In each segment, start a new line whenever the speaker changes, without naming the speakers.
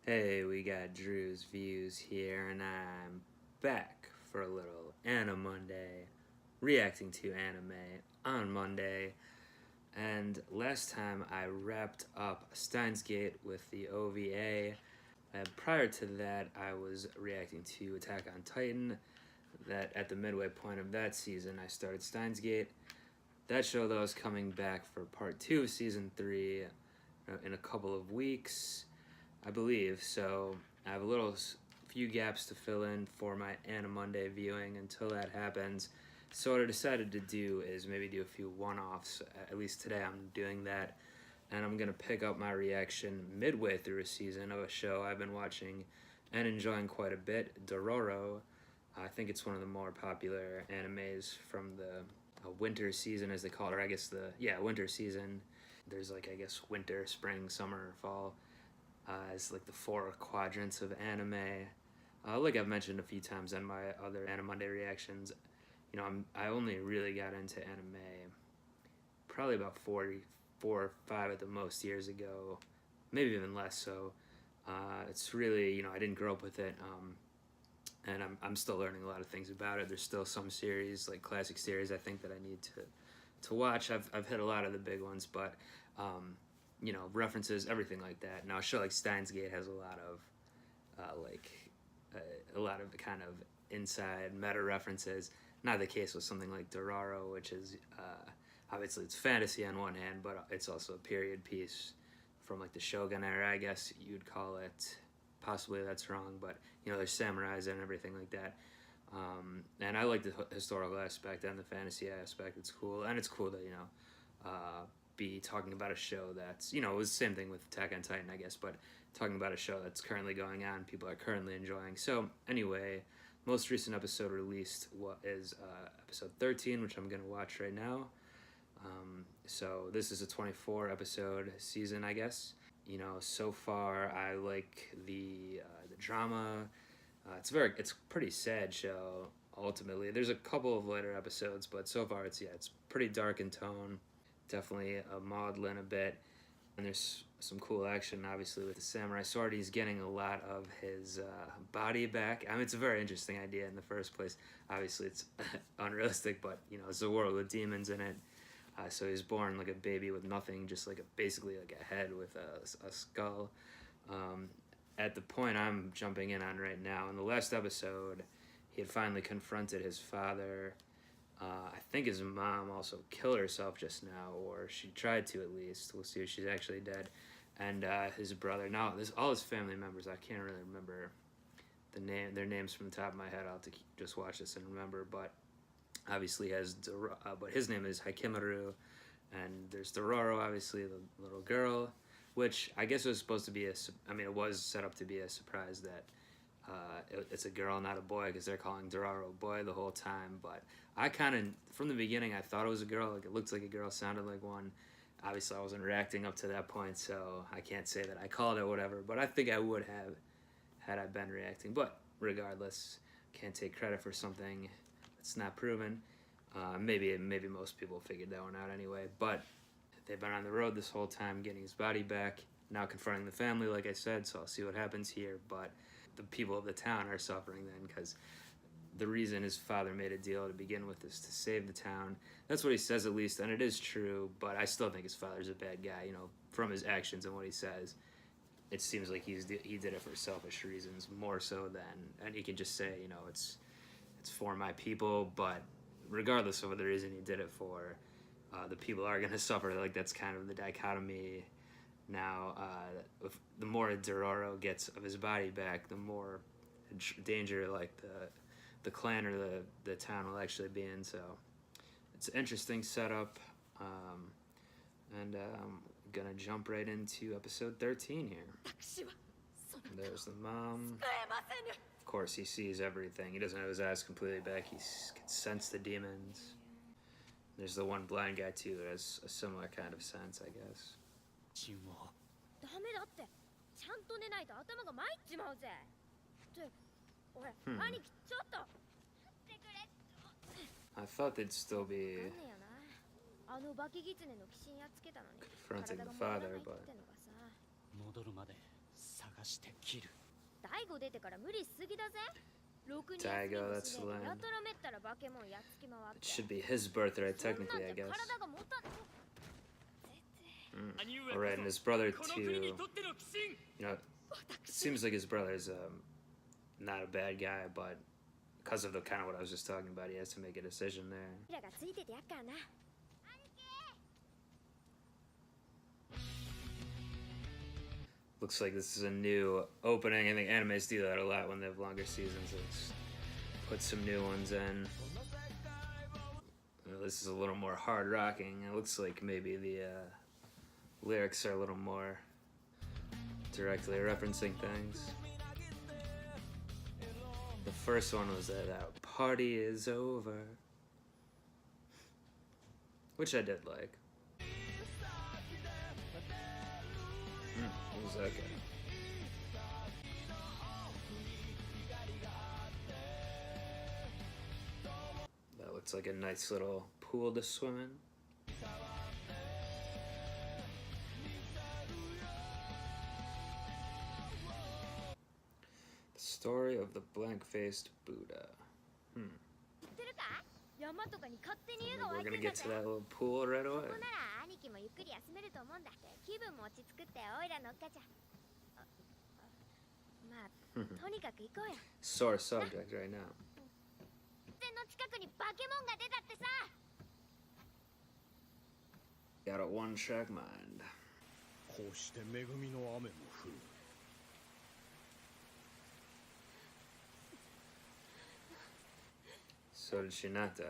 Hey, we got Drewz Viewz here, and I'm back for a little AniMonday, reacting to anime on Monday. And last time I wrapped up Steins Gate with the OVA. And prior to that, I was reacting to Attack on Titan. That at the midway point of that season, I started Steins Gate. That show, though, is coming back for part 2 of season 3 in a couple of weeks, I believe. So I have a few gaps to fill in for my AniMonday viewing until that happens. So what I decided to do is maybe do a few one-offs. At least today I'm doing that. And I'm going to pick up my reaction midway through a season of a show I've been watching and enjoying quite a bit, Dororo. I think it's one of the more popular animes from the winter season, as they call it, or I guess winter season. There's like, I guess, winter, spring, summer, fall. As like the 4 quadrants of anime. Like I've mentioned a few times in my other AniMonday reactions, you know, I only really got into anime probably about 4 or 5 at the most years ago, maybe even less. So it's really, you know, I didn't grow up with it, and I'm still learning a lot of things about it. There's still some series, like classic series, I think that I need to watch. I've hit a lot of the big ones, but you know, references, everything like that. Now, a show like Steins Gate has a lot of kind of inside meta references. Not the case with something like Dororo, which is obviously it's fantasy on one hand, but it's also a period piece from like the Shogun era, I guess you'd call it. Possibly that's wrong, but you know, there's samurais and everything like that. And I like the historical aspect and the fantasy aspect. It's cool, and it's cool that, you know, be talking about a show that's, you know, it was the same thing with Attack on Titan, I guess, but talking about a show that's currently going on, people are currently enjoying. So anyway, most recent episode released is episode 13, which I'm going to watch right now. So this is a 24 episode season, I guess. You know, so far I like the drama. It's pretty sad show ultimately. There's a couple of later episodes, but so far it's pretty dark in tone. Definitely maudlin a bit, and there's some cool action obviously with the samurai sword. He's getting a lot of his body back. I mean, it's a very interesting idea in the first place. Obviously it's unrealistic, but you know, it's a world with demons in it. So he's born like a baby with nothing, just like basically like a head with a skull. At the point I'm jumping in on right now, in the last episode, he had finally confronted his father. I think his mom also killed herself just now, or she tried to at least. We'll see if she's actually dead. And his brother. Now, all his family members, I can't really remember their names from the top of my head. I'll have to just watch this and remember. But obviously but his name is Hakimaru. And there's Dororo, obviously, the little girl, which I guess was supposed to be it was set up to be a surprise that it's a girl, not a boy, because they're calling Dororo boy the whole time. But I kind of, from the beginning, I thought it was a girl. Like, it looked like a girl, sounded like one. Obviously, I wasn't reacting up to that point, so I can't say that I called it whatever. But I think I would have had I been reacting. But regardless, can't take credit for something that's not proven. Maybe most people figured that one out anyway. But they've been on the road this whole time, getting his body back. Now confronting the family, like I said, so I'll see what happens here. But the people of the town are suffering then, because the reason his father made a deal to begin with is to save the town. That's what he says, at least, and it is true, but I still think his father's a bad guy, you know, from his actions and what he says. It seems like he did it for selfish reasons, more so than, and he can just say, you know, it's for my people, but regardless of what the reason he did it for, the people are going to suffer. Like, that's kind of the dichotomy. Now, the more Dororo gets of his body back, the more danger, like, the clan or the town will actually be in. So it's an interesting setup, and I'm gonna jump right into episode 13 here. There's the mom. Of course, he sees everything. He doesn't have his eyes completely back. He can sense the demons. There's the one blind guy too that has a similar kind of sense, I guess. I thought they'd still be confronting the father, but Daigo, that's the line. It should be his birthright, technically, I guess. Alright, and his brother, too. You know, it seems like his brother's not a bad guy, but because of the kind of what I was just talking about, he has to make a decision there. Looks like this is a new opening. I think animes do that a lot when they have longer seasons. They just put some new ones in. Well, this is a little more hard rocking. It looks like maybe the lyrics are a little more directly referencing things. The first one was that party is over, which I did like. What was that guy? That looks like a nice little pool to swim in. The story of the blank-faced Buddha. We're gonna get to that little pool right away. Sore subject right now. Got a one-track mind. So did she not die?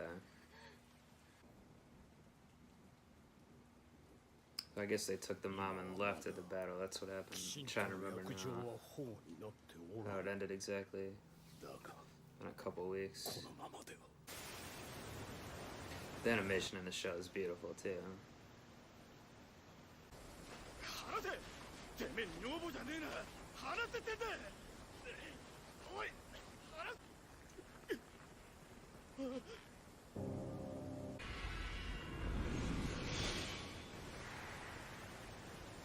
I guess they took the mom and left at the battle. That's what happened. I'm trying to remember now how it ended exactly. In a couple weeks. The animation in the show is beautiful too.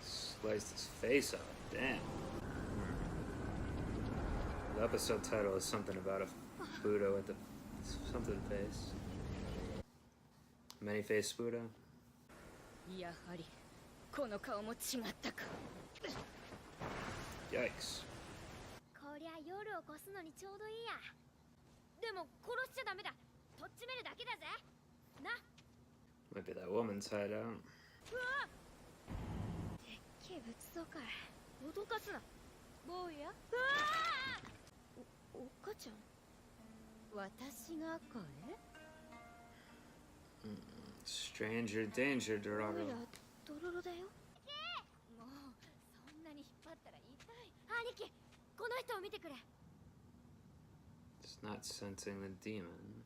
Sliced his face off. Damn. The episode title is something about a Buddha with a something face. Many-faced Buddha. Yikes. Might be that woman's hideout. Stranger danger, Dororo. It's not sensing the demon.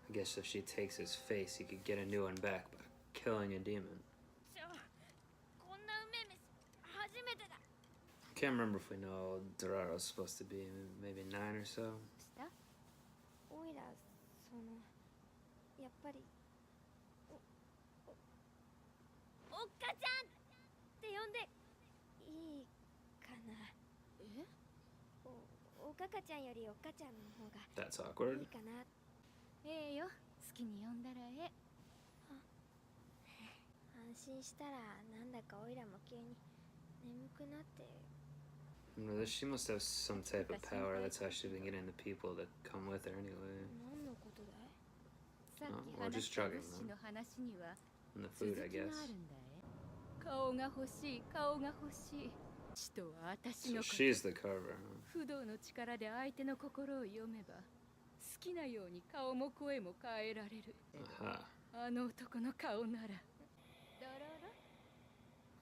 I guess if she takes his face, he could get a new one back by killing a demon. Can't remember if we know how old Dororo's supposed to be, maybe 9 or so. That's awkward.
心したらなんだかオイラも急に眠くなって。
She must have some type of power. That's how she's been getting the people to come with her anyway.
何のことだい？
Or just drugging them. And the food, I guess.
顔が欲しい、顔が欲しい。人は私
So
のこと。
she's the carver, huh?
不動の力で相手の心を読めば、好きなように顔も声も変えられる。あの男の顔なら。ドロロ？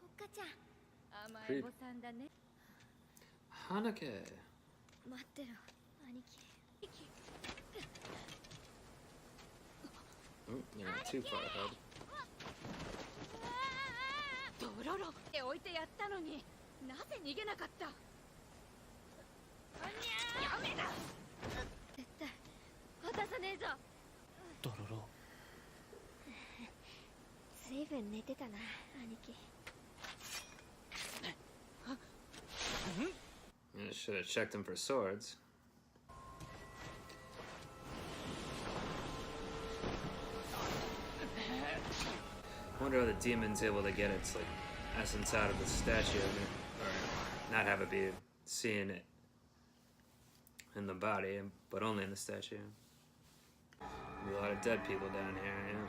おっかちゃん。
甘えぼさんだね。
Hanake.
待ってろ、兄貴。
Oh, you're not too far ahead.
ドロロって置いてやったのに、なぜ逃げなかった？やめな！
絶対渡さねえぞ。
ドロロ。
ずいぶん寝てたな、兄貴。
I should have checked him for swords. I wonder how the demon's able to get its like essence out of the statue, or not have it be seeing it in the body, but only in the statue. Be a lot of dead people down here, yeah.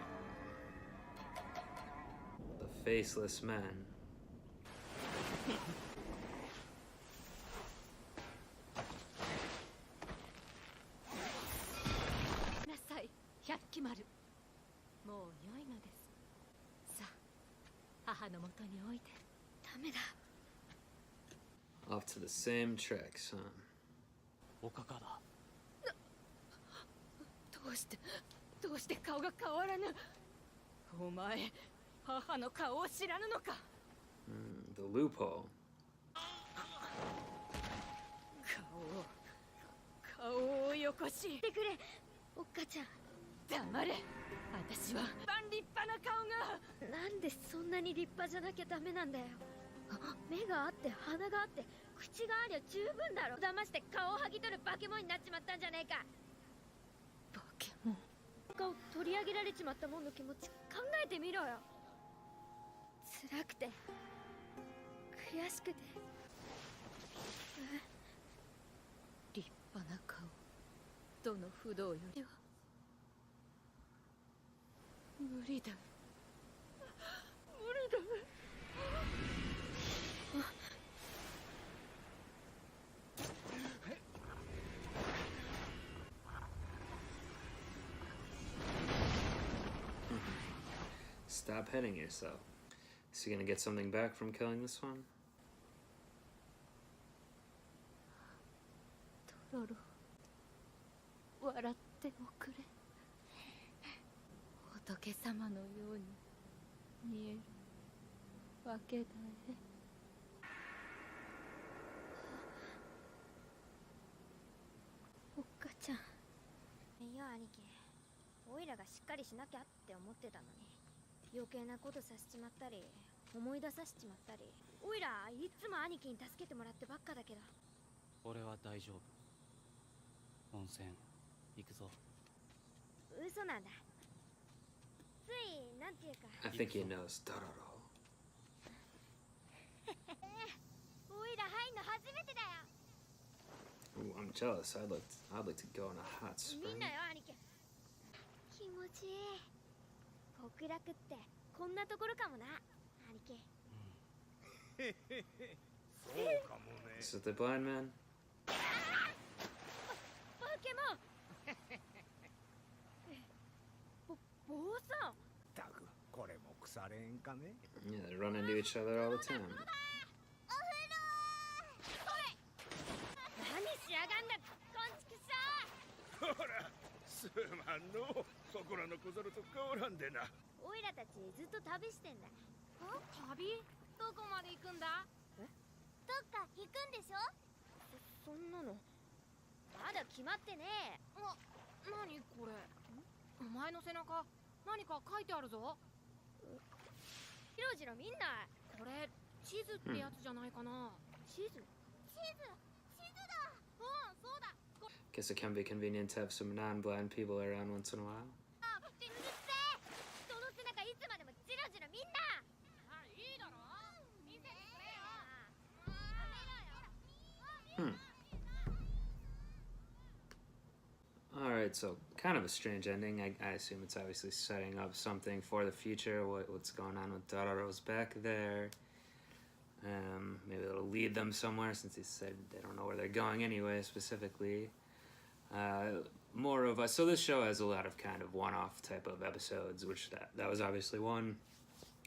The faceless men.
なさい、百鬼丸。もう良いのです。さあ、母のもとにおいで。
ダメだ。
Off to the same tracks, huh?
おかかだ。
どうして顔が変わらぬ？お前、母の顔を知らぬのか？
The loophole.
顔をよこし。
言ってくれ、おっかちゃん。
黙れ。私は立派な顔が。
なんでそんなに立派じゃなきゃダメなんだよ。目があって鼻があって口がありゃ十分だろ。騙して顔を剥ぎ取る化け物になっちまったんじゃねえか。
化け物。
顔を取り上げられちまったもんの気持ち考えてみろよ。辛くて悔しくて。
立派な顔、どの不動よりは無理だ。無理だ。
Stop hitting yourself. Is he gonna get something back from killing this one?
ドロロ、笑っておくれ。仏様のように見えるわけだえ。
おっかちゃん。いや兄貴、オイラがしっかりしなきゃって思ってたのに余計なことさせちまったり思い出させちまったり。オイラいつも兄貴に助けてもらってばっかだけど。
俺は大丈夫。温泉行くぞ。
嘘なんだ。ついなんていうか。
I think he knows Dororo.
オイラ入んの初めてだよ。
Ooh, I'm jealous. I'd like to go in a hot
み
spring.
んなよ兄貴。気持ちいい。極楽ってこんなところかもな兄貴。
そうかもね。
Is it the blind man?
バケモン。坊さん。
たくこれも腐れんかね。
Yeah, they run into each other all the time.
何しやがんだ、こんちくしょう。
ほら、すまんの。そこらの小猿と変わらんでな。
オイラたちずっと旅してんだ。
旅？どこまで行くんだ？
どっか行くんでしょ。そんなのまだ決まってねえ。
何これ？お前の背中何か書いてあるぞ。
ヒロジロみんな。
これ地図ってやつじゃないかな。
地図。地図だ。
うん、そうだ。
Guess it can be convenient to have some non-blind people around once in a while.
うるせえ。人の背中いつまでもジロジロみんな。
Alright, so kind of a strange ending. I assume it's obviously setting up something for the future, what's going on with Dororo's back there. Maybe it'll lead them somewhere, since he said they don't know where they're going anyway, specifically. So this show has a lot of kind of one-off type of episodes, which that was obviously one,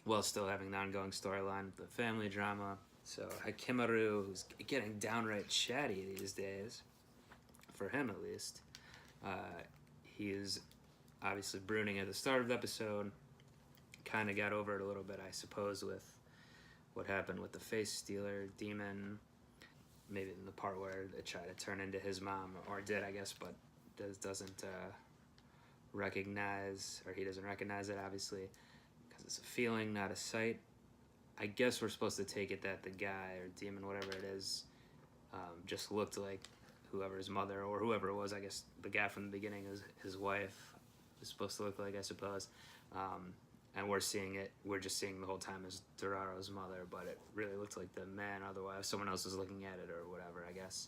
while still having the ongoing storyline, the family drama. So Hakimaru, who's getting downright chatty these days, for him at least. He is obviously brooding at the start of the episode. Kind of got over it a little bit, I suppose, with what happened with the face stealer demon. Maybe in the part where it tried to turn into his mom, or did, I guess, but doesn't recognize, or he doesn't recognize it, obviously, because it's a feeling, not a sight. I guess we're supposed to take it that the guy, or demon, whatever it is, just looked like whoever's mother, or whoever it was. I guess the guy from the beginning is his wife, is supposed to look like, I suppose. And we're just seeing the whole time as Dororo's mother, but it really looked like the man, otherwise someone else was looking at it or whatever, I guess.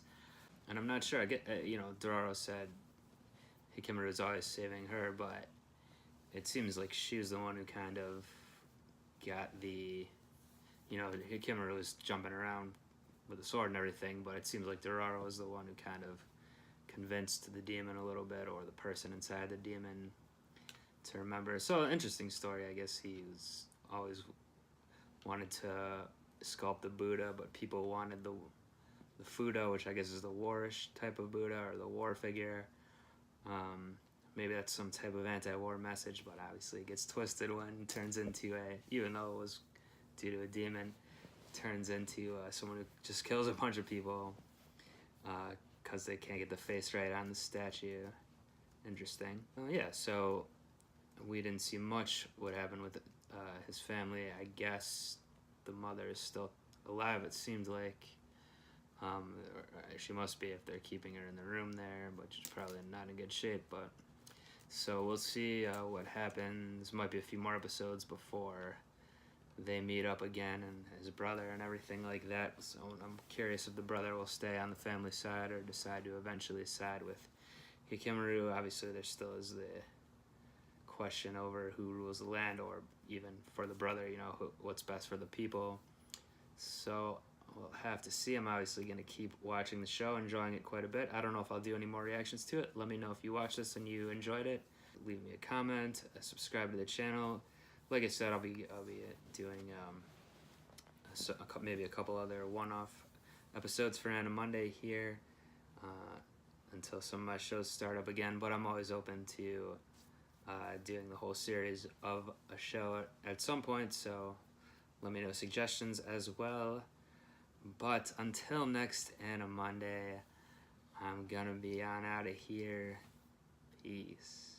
And I'm not sure, Dororo said Hikimaru is always saving her, but it seems like she was the one who kind of got Hikimaru was jumping around with a sword and everything, but it seems like Dororo was the one who kind of convinced the demon a little bit, or the person inside the demon, to remember. So, interesting story. I guess he was always wanted to sculpt the Buddha, but people wanted the Fudo, which I guess is the warish type of Buddha, or the war figure. Maybe that's some type of anti-war message, but obviously it gets twisted when it turns into even though it was due to a demon, turns into someone who just kills a bunch of people because they can't get the face right on the statue. Interesting. So we didn't see much what happened with his family. I guess the mother is still alive, it seemed like. She must be if they're keeping her in the room there, but she's probably not in good shape. But so we'll see what happens. Might be a few more episodes before they meet up again, and his brother and everything like that. So I'm curious if the brother will stay on the family side or decide to eventually side with Hikimaru. Obviously, there still is the question over who rules the land, or even for the brother, what's best for the people. So we'll have to see. I'm obviously going to keep watching the show, enjoying it quite a bit. I don't know if I'll do any more reactions to it. Let me know if you watched this and you enjoyed it. Leave me a comment, subscribe to the channel. Like I said, I'll be doing maybe a couple other one-off episodes for AniMonday here until some of my shows start up again, but I'm always open to doing the whole series of a show at some point, so let me know suggestions as well. But until next AniMonday, I'm gonna be on out of here. Peace.